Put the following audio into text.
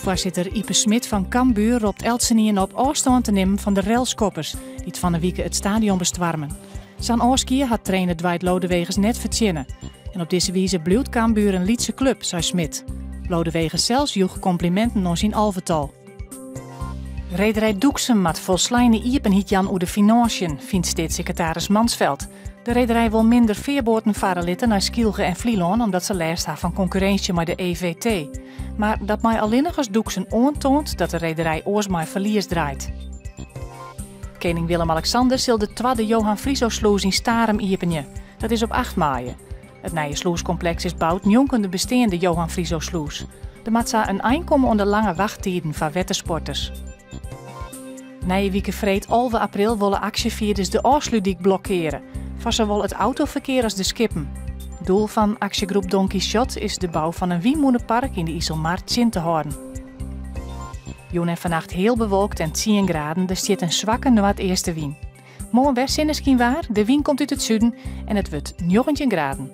Bestuursvoorzitter Ipe Smit van Cambuur roept Eltsenien op afstand te nemen van de railskoppers die het van de week het stadion bestwarmen. Zijn oorskier had trainer Dwight Lodewegers net verzinnen. En op deze wijze blijft Cambuur een Lietse club, zei Smit. Lodewegers zelfs joeg complimenten aan zijn alvertal. Rederij Doeksem mat volslijne iepen Jan oer de financiën, vindt staatssecretaris Mansveld. De rederij wil minder veerboten varen litten naar Skielge en Vlieland omdat ze last hebben van concurrentie met de EVT. Maar dat mij alleen nog als Doeksem aantoont dat de rederij oorsmaai verlies draait. Koning Willem-Alexander zal de tweede Johan Frieso-sluis in Starem iepenje. Dat is op 8 mei. Het nieuwe sluiscomplex is bouwd jonken de bestaande Johan Frieso-sluis. De matza een eindkomen onder lange wachttijden van wettersporters. Nije week vreed 11 april willen actievierders de Oorsludiek blokkeren. Voor zowel het autoverkeer als de skippen. Doel van actiegroep Don Quixote is de bouw van een wiemoedenpark in de IJsselmaart in te houden. Joen en vannacht heel bewolkt en 10 graden, er zit een zwakke noord-eerste wind. Morgen weer zinneschien waar, de wind komt uit het zuiden en het wordt 19 graden.